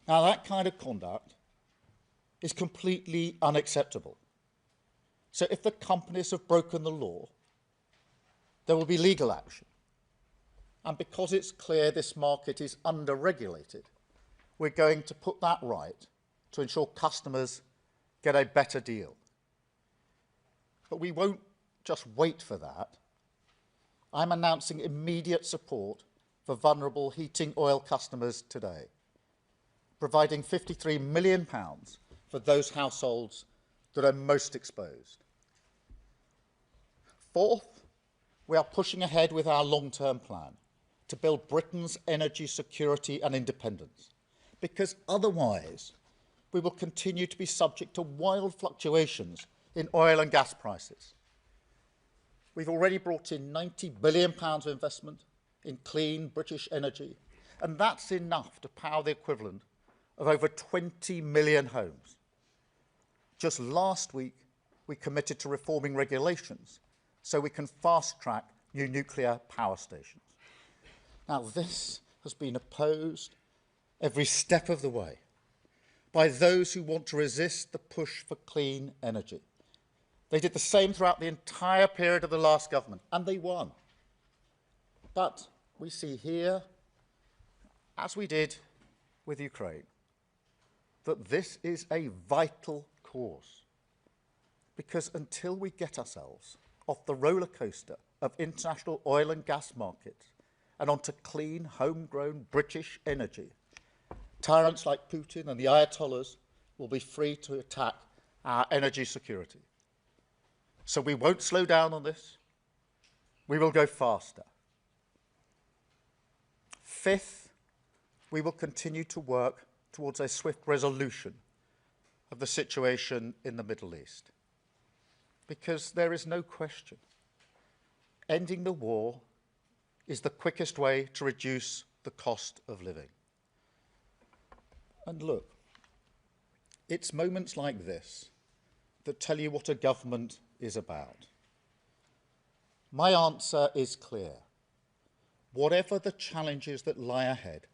Now, that kind of conduct is completely unacceptable. So if the companies have broken the law, there will be legal action. And because it's clear this market is under-regulated, we're going to put that right to ensure customers get a better deal. But we won't just wait for that. I'm announcing immediate support for vulnerable heating oil customers today, providing £53 million for those households that are most exposed. Fourth, we are pushing ahead with our long-term plan to build Britain's energy security and independence, because otherwise we will continue to be subject to wild fluctuations in oil and gas prices. We've already brought in £90 billion of investment in clean British energy, and that's enough to power the equivalent of over 20 million homes. Just last week, we committed to reforming regulations so we can fast-track new nuclear power stations. Now, this has been opposed every step of the way by those who want to resist the push for clean energy. They did the same throughout the entire period of the last government, and they won. But we see here, as we did with Ukraine, that this is a vital cause. Because until we get ourselves off the roller coaster of international oil and gas markets and onto clean, homegrown British energy, tyrants like Putin and the Ayatollahs will be free to attack our energy security. So we won't slow down on this. We will go faster. Fifth, we will continue to work towards a swift resolution of the situation in the Middle East. Because there is no question, ending the war is the quickest way to reduce the cost of living. And look, it's moments like this that tell you what a government is about. My answer is clear. Whatever the challenges that lie ahead,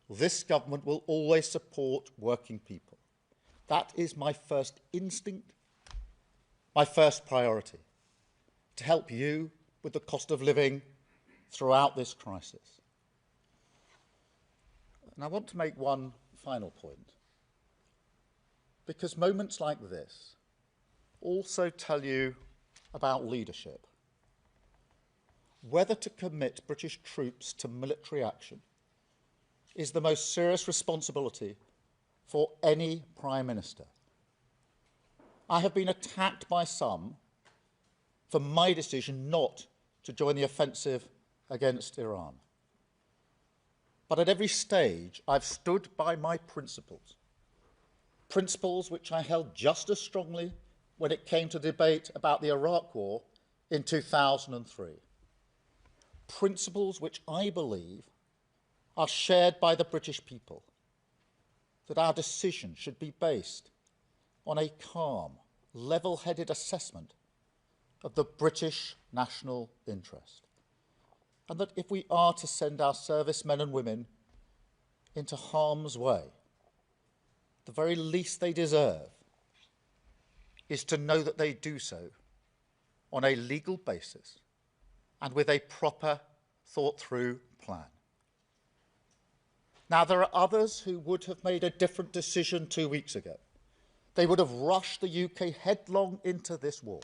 this government will always support working people. That is my first instinct, my first priority, to help you with the cost of living throughout this crisis. And I want to make one final point, because moments like this also tell you about leadership. Whether to commit British troops to military action is the most serious responsibility for any Prime Minister. I have been attacked by some for my decision not to join the offensive against Iran. But at every stage, I've stood by my principles, principles which I held just as strongly when it came to debate about the Iraq War in 2003. Principles which I believe are shared by the British people, that our decision should be based on a calm, level-headed assessment of the British national interest. And that if we are to send our servicemen and women into harm's way, the very least they deserve is to know that they do so on a legal basis and with a proper, thought-through plan. Now, there are others who would have made a different decision 2 weeks ago. They would have rushed the UK headlong into this war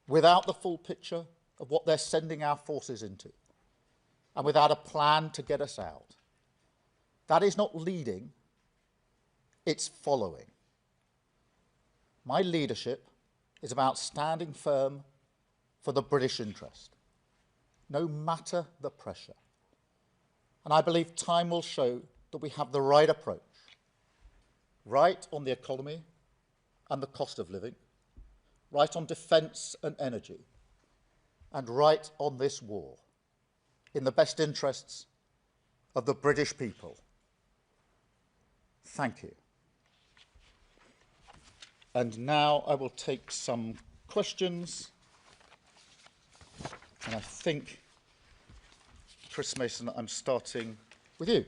without the full picture of what they're sending our forces into and without a plan to get us out. That is not leading, it's following. My leadership is about standing firm for the British interest, no matter the pressure. And I believe time will show that we have the right approach, right on the economy and the cost of living, right on defence and energy, and right on this war, in the best interests of the British people. Thank you. And now I will take some questions. And I think, Chris Mason, I'm starting with you.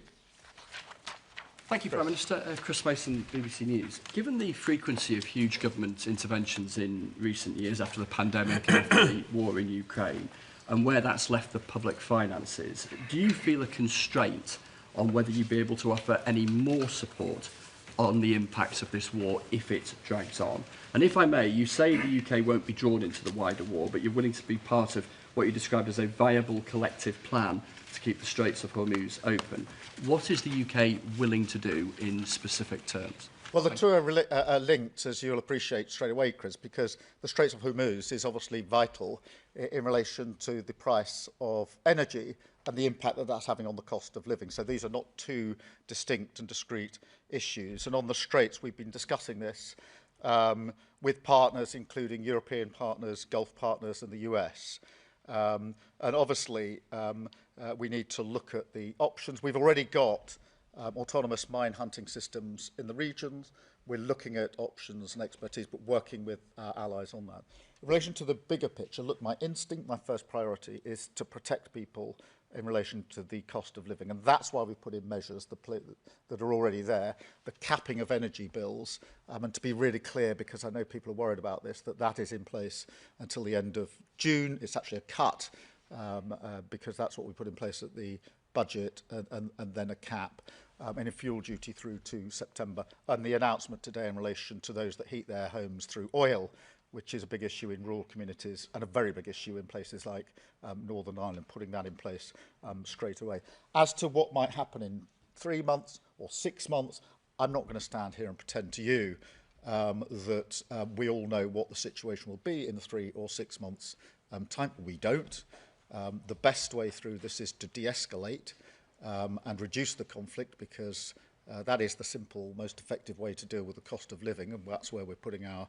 Thank you, Prime Minister. Chris Mason, BBC News. Given the frequency of huge government interventions in recent years after the pandemic and after the war in Ukraine, and where that's left the public finances, do you feel a constraint on whether you'd be able to offer any more support on the impacts of this war if it drags on? And if I may, you say the UK won't be drawn into the wider war, but you're willing to be part of what you described as a viable collective plan to keep the Straits of Hormuz open. What is the UK willing to do in specific terms? Well, the two are linked, as you'll appreciate straight away, Chris, because the Straits of Hormuz is obviously vital in relation to the price of energy and the impact that that's having on the cost of living. So these are not two distinct and discrete issues. And on the Straits, we've been discussing this with partners, including European partners, Gulf partners, and the US. And obviously, we need to look at the options. We've already got autonomous mine hunting systems in the regions. We're looking at options and expertise, but working with our allies on that. In relation to the bigger picture, look, my instinct, my first priority is to protect people in relation to the cost of living. And that's why we put in measures that are already there, the capping of energy bills, and to be really clear, because I know people are worried about this, that is in place until the end of June. It's actually a cut, because that's what we put in place at the budget, and then a cap. And a fuel duty through to September. And the announcement today in relation to those that heat their homes through oil, which is a big issue in rural communities and a very big issue in places like Northern Ireland, putting that in place straight away. As to what might happen in 3 months or 6 months, I'm not going to stand here and pretend to you that we all know what the situation will be in the 3 or 6 months time. We don't. The best way through this is to de-escalate and reduce the conflict, because that is the simple, most effective way to deal with the cost of living, and that's where we're putting our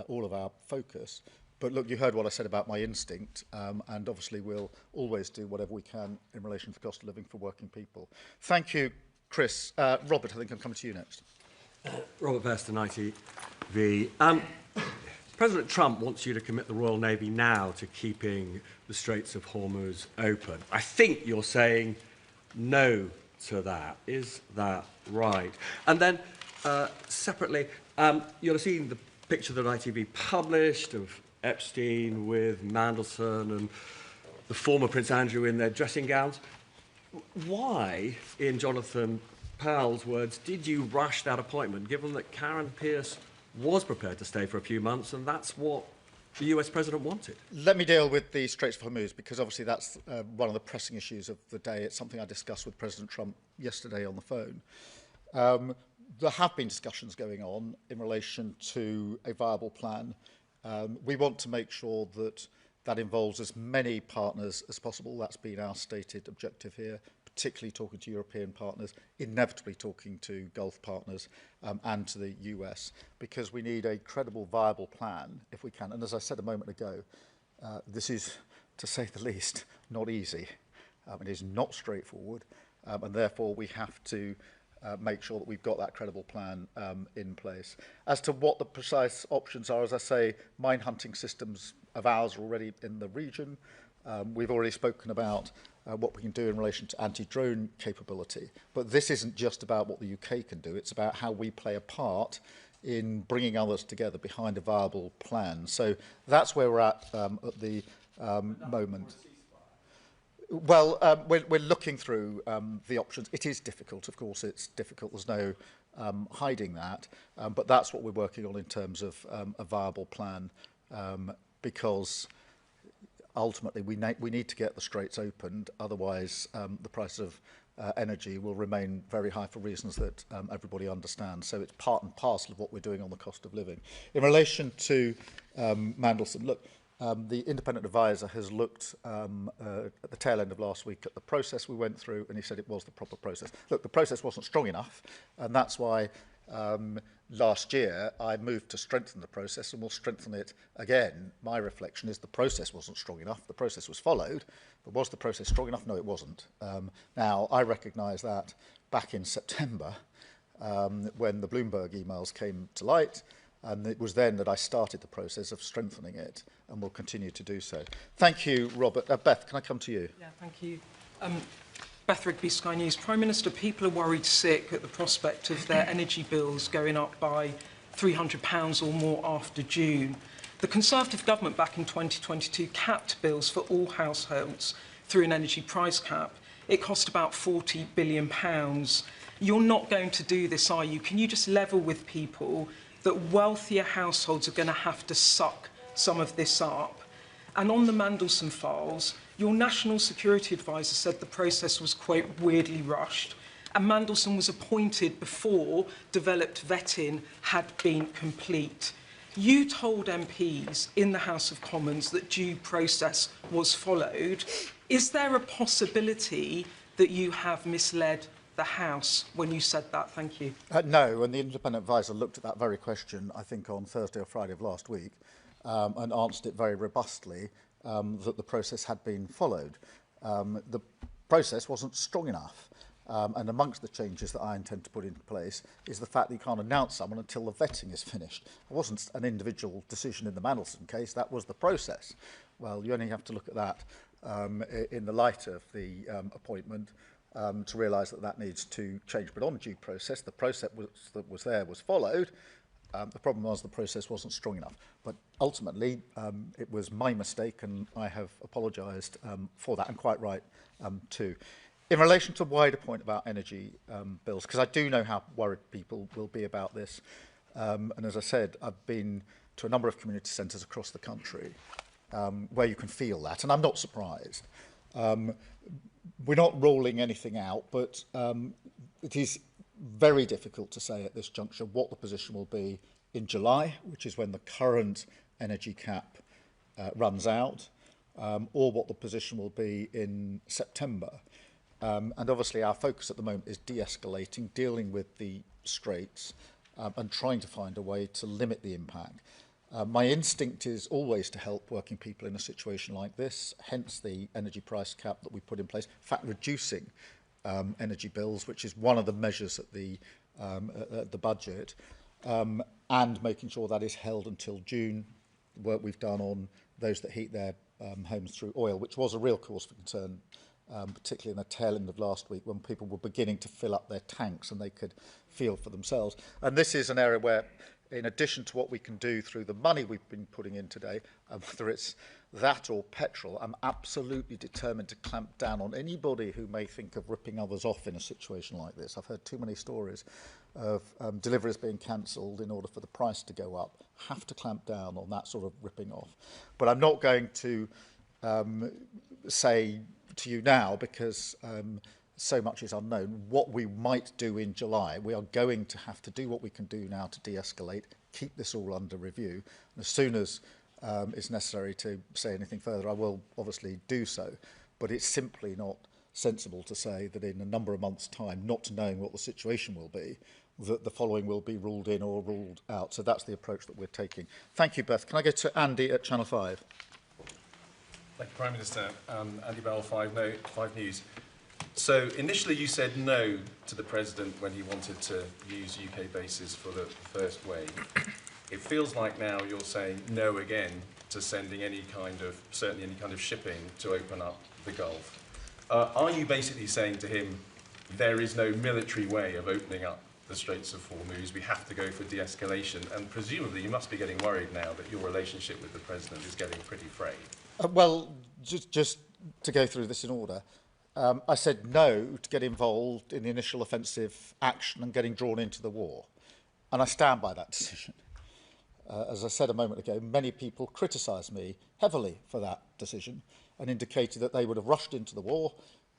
all of our focus. But look, you heard what I said about my instinct, and obviously we'll always do whatever we can in relation to the cost of living for working people. Thank you, Chris. Robert, I think I'm coming to you next. Robert Beston, ITV. President Trump wants you to commit the Royal Navy now to keeping the Straits of Hormuz open. I think you're saying no to that. Is that right? And then, separately, you'll have seen the picture that ITV published of Epstein with Mandelson and the former Prince Andrew in their dressing gowns. Why, in Jonathan Powell's words, did you rush that appointment, given that Karen Pierce was prepared to stay for a few months, and that's what the US president wanted? Let me deal with the Straits of Hormuz, because obviously that's one of the pressing issues of the day. It's something I discussed with President Trump yesterday on the phone. There have been discussions going on in relation to a viable plan. We want to make sure that that involves as many partners as possible. That's been our stated objective here, particularly talking to European partners, inevitably talking to Gulf partners and to the US, because we need a credible, viable plan if we can. And as I said a moment ago, this is, to say the least, not easy. It is not straightforward, and therefore we have to make sure that we've got that credible plan in place. As to what the precise options are, as I say, mine hunting systems of ours are already in the region. We've already spoken about what we can do in relation to anti-drone capability. But this isn't just about what the UK can do. It's about how we play a part in bringing others together behind a viable plan. So that's where we're at the moment. Well, we're looking through the options. It is difficult, of course. It's difficult. There's no hiding that. But that's what we're working on in terms of a viable plan, because ultimately we need to get the Straits opened. Otherwise, the price of energy will remain very high for reasons that everybody understands. So it's part and parcel of what we're doing on the cost of living. In relation to Mandelson, look, the independent advisor has looked at the tail end of last week at the process we went through, and he said it was the proper process. Look, the process wasn't strong enough, and that's why last year I moved to strengthen the process, and we'll strengthen it again. My reflection is the process wasn't strong enough. The process was followed, but was the process strong enough? No, it wasn't. Now, I recognise that back in September, when the Bloomberg emails came to light, and it was then that I started the process of strengthening it, and will continue to do so. Thank you, Robert. Beth, can I come to you? Yeah, thank you. Beth Rigby, Sky News. Prime Minister, people are worried sick at the prospect of their energy bills going up by £300 or more after June. The Conservative government back in 2022 capped bills for all households through an energy price cap. It cost about £40 billion. You're not going to do this, are you? Can you just level with people that wealthier households are going to have to suck some of this up? And on the Mandelson files, your National Security Advisor said the process was, quote, weirdly rushed, and Mandelson was appointed before developed vetting had been complete. You told MPs in the House of Commons that due process was followed. Is there a possibility that you have misled the House when you said that? Thank you. No, and the independent advisor looked at that very question, I think, on Thursday or Friday of last week, and answered it very robustly that the process had been followed. The process wasn't strong enough. And amongst the changes that I intend to put into place is the fact that you can't announce someone until the vetting is finished. It wasn't an individual decision in the Mandelson case, that was the process. Well, you only have to look at that in the light of the appointment to realise that that needs to change. But on due process, the process that was there was followed. The problem was the process wasn't strong enough. But ultimately, it was my mistake, and I have apologised for that, and quite right too. In relation to the wider point about energy bills, because I do know how worried people will be about this, and as I said, I've been to a number of community centres across the country where you can feel that, and I'm not surprised. We're not ruling anything out, but it is very difficult to say at this juncture what the position will be in July, which is when the current energy cap runs out, or what the position will be in September. And obviously our focus at the moment is de-escalating, dealing with the straits, and trying to find a way to limit the impact. My instinct is always to help working people in a situation like this, hence the energy price cap that we put in place. In fact, reducing energy bills, which is one of the measures at the budget, and making sure that is held until June. The work we've done on those that heat their homes through oil, which was a real cause for concern, particularly in the tail end of last week when people were beginning to fill up their tanks and they could feel for themselves. And this is an area where, in addition to what we can do through the money we've been putting in today, whether it's that or petrol, I'm absolutely determined to clamp down on anybody who may think of ripping others off in a situation like this. I've heard too many stories of deliveries being cancelled in order for the price to go up. Have to clamp down on that sort of ripping off. But I'm not going to say to you now, because so much is unknown, what we might do in July. We are going to have to do what we can do now to de-escalate, keep this all under review. And as soon as it's necessary to say anything further, I will obviously do so. But it's simply not sensible to say that in a number of months' time, not knowing what the situation will be, that the following will be ruled in or ruled out. So that's the approach that we're taking. Thank you, Beth. Can I go to Andy at Channel 5? Thank you, Prime Minister. Andy Bell, 5 News. So initially you said no to the President when he wanted to use UK bases for the first wave. It feels like now you're saying no again to sending certainly any kind of shipping to open up the Gulf. Are you basically saying to him, there is no military way of opening up the Straits of Hormuz, we have to go for de-escalation? And presumably you must be getting worried now that your relationship with the President is getting pretty frayed. Well, just to go through this in order, I said no to get involved in the initial offensive action and getting drawn into the war. And I stand by that decision. As I said a moment ago, many people criticised me heavily for that decision and indicated that they would have rushed into the war,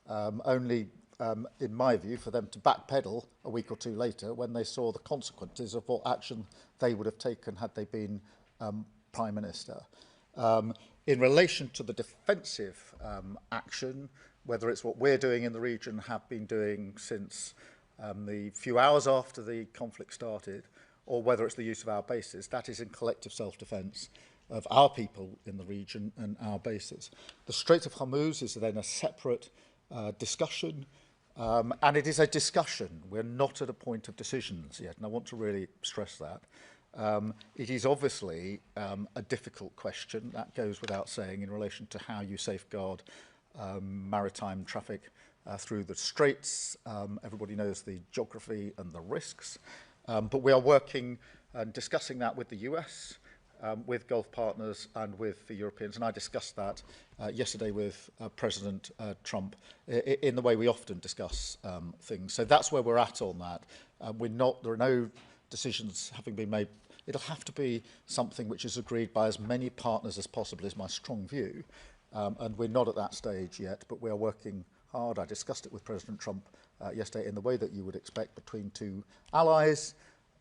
only, in my view, for them to backpedal a week or two later when they saw the consequences of what action they would have taken had they been Prime Minister. In relation to the defensive action, whether it's what we're doing in the region, have been doing since the few hours after the conflict started, or whether it's the use of our bases, that is in collective self-defence of our people in the region and our bases. The Strait of Hormuz is then a separate discussion, and it is a discussion. We're not at a point of decisions yet, and I want to really stress that. It is obviously a difficult question, that goes without saying, in relation to how you safeguard maritime traffic through the Straits. Everybody knows the geography and the risks. But we are working and discussing that with the US, with Gulf partners and with the Europeans. And I discussed that yesterday with President Trump in the way we often discuss things. So that's where we're at on that. There are no decisions having been made. It'll have to be something which is agreed by as many partners as possible, is my strong view. And we're not at that stage yet, but we are working hard. I discussed it with President Trump yesterday in the way that you would expect between two allies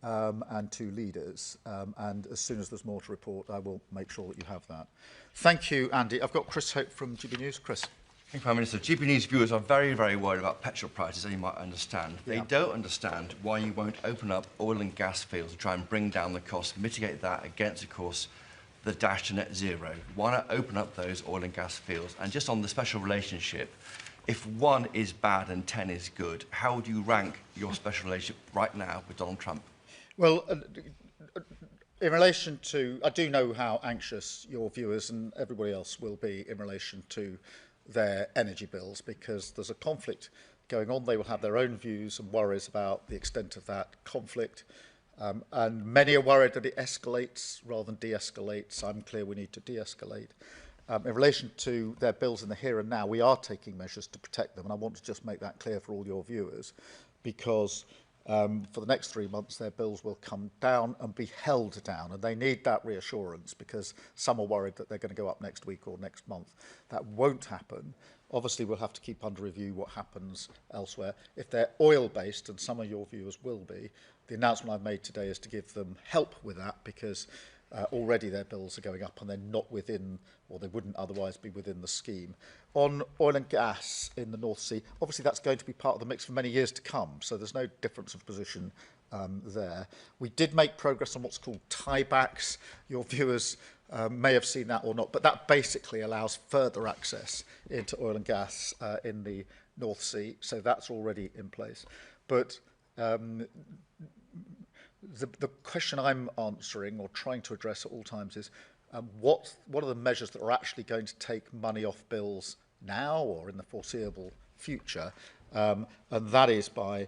and two leaders. And as soon as there's more to report, I will make sure that you have that. Thank you, Andy. I've got Chris Hope from GB News. Chris. Thank you, Prime Minister. GB News viewers are very, very worried about petrol prices, as you might understand. They don't understand why you won't open up oil and gas fields to try and bring down the cost, mitigate that against, of course, the dash to net zero. Why not open up those oil and gas fields? And just on the special relationship, if 1 is bad and 10 is good, how would you rank your special relationship right now with Donald Trump? Well, in relation to, I do know how anxious your viewers and everybody else will be in relation to their energy bills, because there's a conflict going on. They will have their own views and worries about the extent of that conflict. And many are worried that it escalates rather than de-escalates. I'm clear we need to de-escalate. In relation to their bills in the here and now, we are taking measures to protect them. And I want to just make that clear for all your viewers, because for the next 3 months, their bills will come down and be held down. And they need that reassurance, because some are worried that they're going to go up next week or next month. That won't happen. Obviously, we'll have to keep under review what happens elsewhere. If they're oil-based, and some of your viewers will be, the announcement I've made today is to give them help with that, because already their bills are going up and they're not within, or they wouldn't otherwise be within the scheme. On oil and gas in the North Sea, obviously that's going to be part of the mix for many years to come, so there's no difference of position there. We did make progress on what's called tiebacks. Your viewers may have seen that or not, but that basically allows further access into oil and gas in the North Sea, so that's already in place. But the question I'm answering or trying to address at all times is what are the measures that are actually going to take money off bills now or in the foreseeable future? And that is by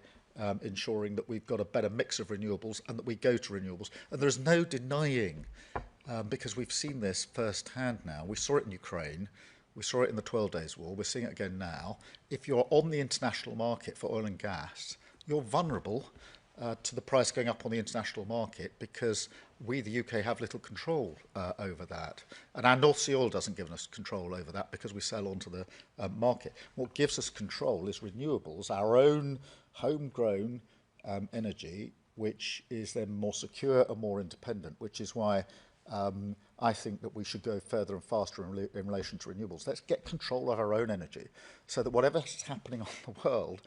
ensuring that we've got a better mix of renewables and that we go to renewables. And there's no denying, because we've seen this firsthand now. We saw it in Ukraine. We saw it in the 12 Days War. We're seeing it again now. If you're on the international market for oil and gas, you're vulnerable to the price going up on the international market, because we, the UK, have little control over that. And our North Sea oil doesn't give us control over that, because we sell onto the market. What gives us control is renewables, our own homegrown energy, which is then more secure and more independent, which is why I think that we should go further and faster in relation to renewables. Let's get control of our own energy, so that whatever's happening on the world,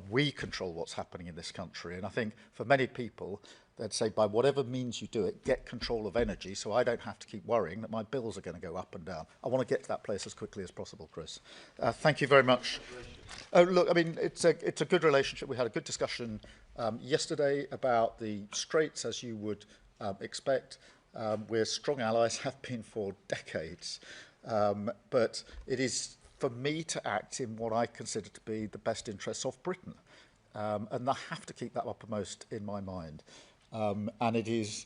we control what's happening in this country. And I think for many people, they'd say, by whatever means you do it, get control of energy, so I don't have to keep worrying that my bills are going to go up and down. I want to get to that place as quickly as possible, Chris. Thank you very much. Oh, look, I mean, it's a good relationship. We had a good discussion yesterday about the Straits, as you would expect. We're strong allies, have been for decades. But it is for me to act in what I consider to be the best interests of Britain. And I have to keep that uppermost in my mind. And it is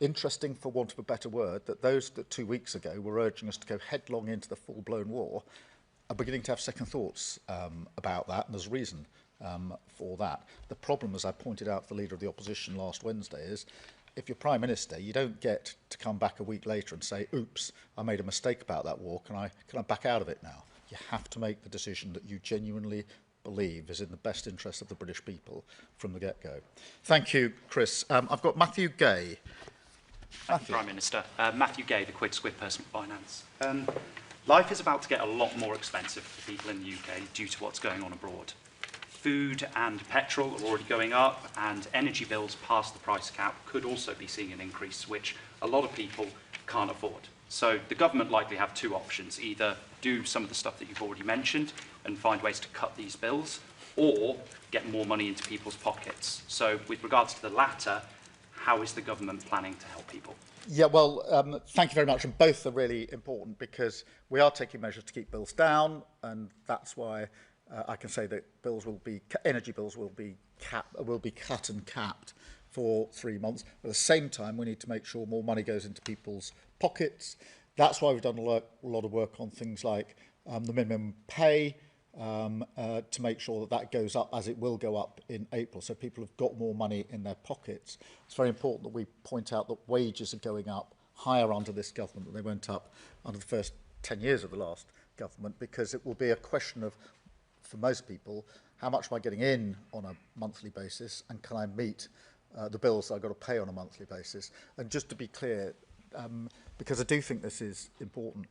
interesting, for want of a better word, that those that 2 weeks ago were urging us to go headlong into the full-blown war are beginning to have second thoughts about that, and there's reason for that. The problem, as I pointed out to the Leader of the Opposition last Wednesday, is if you're Prime Minister, you don't get to come back a week later and say, oops, I made a mistake about that war, can I back out of it now? You have to make the decision that you genuinely believe is in the best interest of the British people from the get-go. Thank you, Chris. I've got Matthew Gay. Thank you, Prime Minister. Matthew Gay, the Quid Squid Personal Finance. Life is about to get a lot more expensive for people in the UK due to what's going on abroad. Food and petrol are already going up, and energy bills past the price cap could also be seeing an increase, which a lot of people can't afford. So the government likely have two options: either do some of the stuff that you've already mentioned and find ways to cut these bills, or get more money into people's pockets. So with regards to the latter, how is the government planning to help people? Yeah, well, thank you very much. And both are really important, because we are taking measures to keep bills down, and that's why I can say that energy bills will be cut and capped for 3 months. At the same time, we need to make sure more money goes into people's pockets. That's why we've done a lot of work on things like the minimum pay, to make sure that that goes up, as it will go up in April, so people have got more money in their pockets. It's very important that we point out that wages are going up higher under this government than they went up under the first 10 years of the last government, because it will be a question of, for most people, how much am I getting in on a monthly basis, and can I meet the bills that I've got to pay on a monthly basis. And just to be clear, because I do think this is important,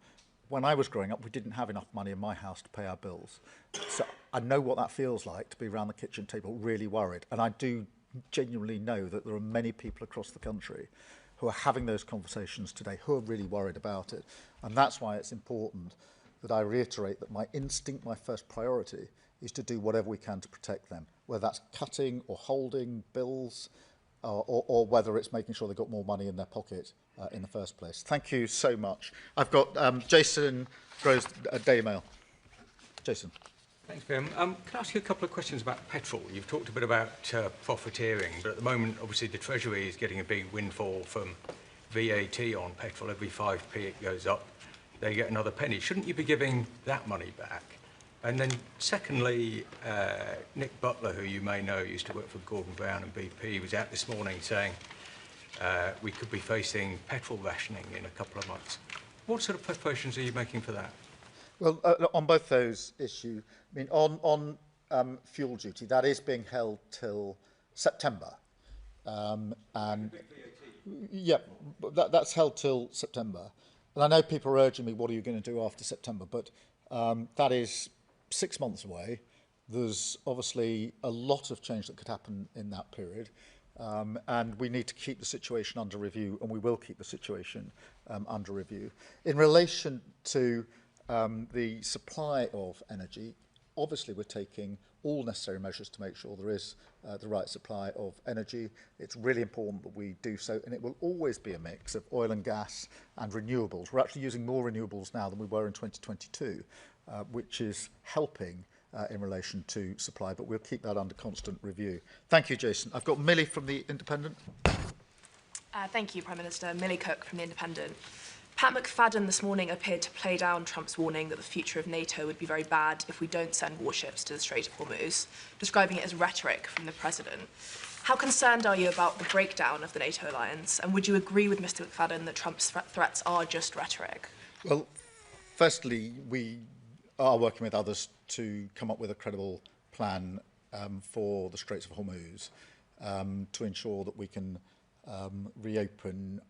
when I was growing up, we didn't have enough money in my house to pay our bills. So I know what that feels like, to be around the kitchen table really worried. And I do genuinely know that there are many people across the country who are having those conversations today, who are really worried about it. And that's why it's important that I reiterate that my instinct, my first priority, is to do whatever we can to protect them, whether that's cutting or holding bills, or whether it's making sure they've got more money in their pocket in the first place. Thank you so much. I've got Jason Groves, Daily Mail. Jason. Thanks, Graham. Can I ask you a couple of questions about petrol? You've talked a bit about profiteering, but at the moment, obviously, the Treasury is getting a big windfall from VAT on petrol. Every 5p it goes up, they get another penny. Shouldn't you be giving that money back? And then secondly, Nick Butler, who you may know, used to work for Gordon Brown and BP, was out this morning saying we could be facing petrol rationing in a couple of months. What sort of preparations are you making for that? Well, on both those issues, I mean, on fuel duty, that is being held till September. And yeah, that's held till September. And I know people are urging me, what are you going to do after September? But that is 6 months away. There's obviously a lot of change that could happen in that period. And we need to keep the situation under review, and we will keep the situation under review. In relation to the supply of energy, obviously we're taking all necessary measures to make sure there is the right supply of energy. It's really important that we do so, and it will always be a mix of oil and gas and renewables. We're actually using more renewables now than we were in 2022, which is helping in relation to supply, but we'll keep that under constant review. Thank you, Jason. I've got Millie from The Independent. Thank you, Prime Minister. Millie Cook from The Independent. Pat McFadden this morning appeared to play down Trump's warning that the future of NATO would be very bad if we don't send warships to the Strait of Hormuz, describing it as rhetoric from the President. How concerned are you about the breakdown of the NATO alliance, and would you agree with Mr McFadden that Trump's threats are just rhetoric? Well, firstly, we are working with others to come up with a credible plan for the Straits of Hormuz to ensure that we can reopen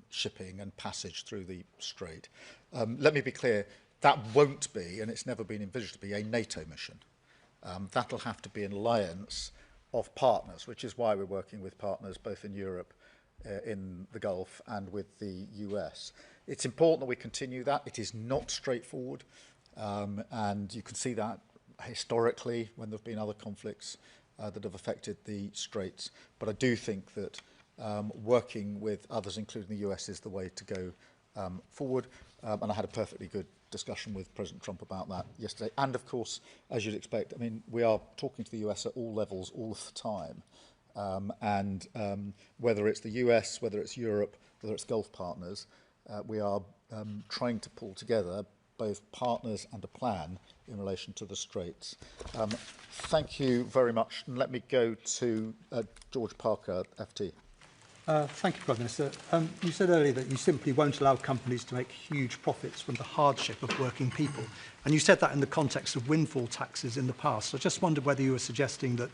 shipping and passage through the strait. Let me be clear, that won't be, and it's never been envisaged to be, a NATO mission. That'll have to be an alliance of partners, which is why we're working with partners both in Europe, in the Gulf, and with the US. It's important that we continue that. It is not straightforward, and you can see that historically when there have been other conflicts that have affected the straits. But I do think that working with others, including the US, is the way to go forward. And I had a perfectly good discussion with President Trump about that yesterday. And of course, as you'd expect, I mean, we are talking to the US at all levels all the time. Whether it's the US, whether it's Europe, whether it's Gulf partners, we are trying to pull together both partners and a plan in relation to the Straits. Thank you very much. And let me go to George Parker, FT. Thank you, Prime Minister. You said earlier that you simply won't allow companies to make huge profits from the hardship of working people. And you said that in the context of windfall taxes in the past. So I just wondered whether you were suggesting that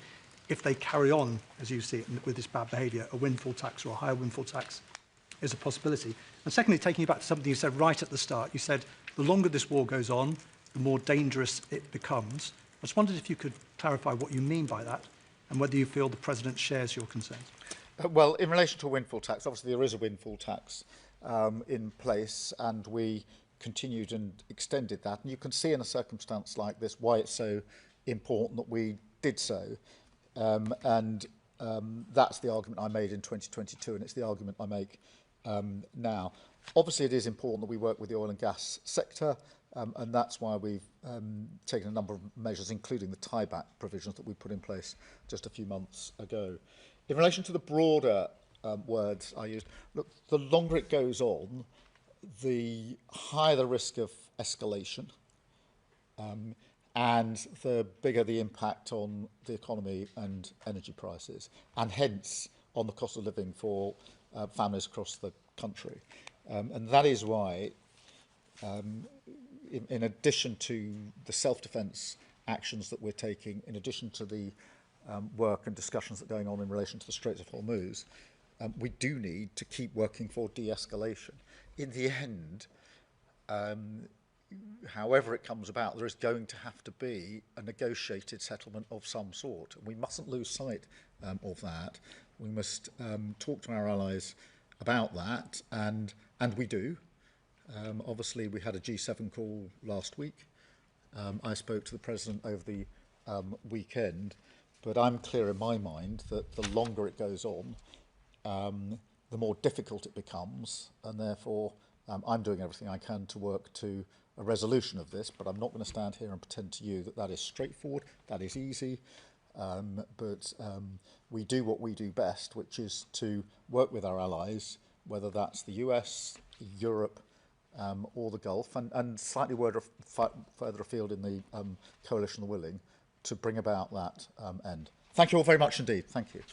if they carry on, as you see it, with this bad behaviour, a windfall tax or a higher windfall tax is a possibility. And secondly, taking you back to something you said right at the start, you said the longer this war goes on, the more dangerous it becomes. I just wondered if you could clarify what you mean by that and whether you feel the President shares your concerns. Well, in relation to a windfall tax, obviously there is a windfall tax in place, and we continued and extended that. And you can see in a circumstance like this why it's so important that we did so. That's the argument I made in 2022, and it's the argument I make now. Obviously, it is important that we work with the oil and gas sector And that's why we've taken a number of measures, including the tieback provisions that we put in place just a few months ago. In relation to the broader words I used, look, the longer it goes on, the higher the risk of escalation, and the bigger the impact on the economy and energy prices, and hence on the cost of living for families across the country. And that is why, in addition to the self-defence actions that we're taking, in addition to the work and discussions that are going on in relation to the Straits of Hormuz, we do need to keep working for de-escalation. In the end, however it comes about, there is going to have to be a negotiated settlement of some sort. We mustn't lose sight of that. We must talk to our allies about that, and we do. Obviously, we had a G7 call last week. I spoke to the President over the weekend, but I'm clear in my mind that the longer it goes on, the more difficult it becomes, and therefore I'm doing everything I can to work to a resolution of this, but I'm not going to stand here and pretend to you that that is straightforward, that is easy, but we do what we do best, which is to work with our allies, whether that's the US, Europe, or the Gulf, and slightly further afield in the coalition of the willing, to bring about that end. Thank you all very much indeed. Thank you.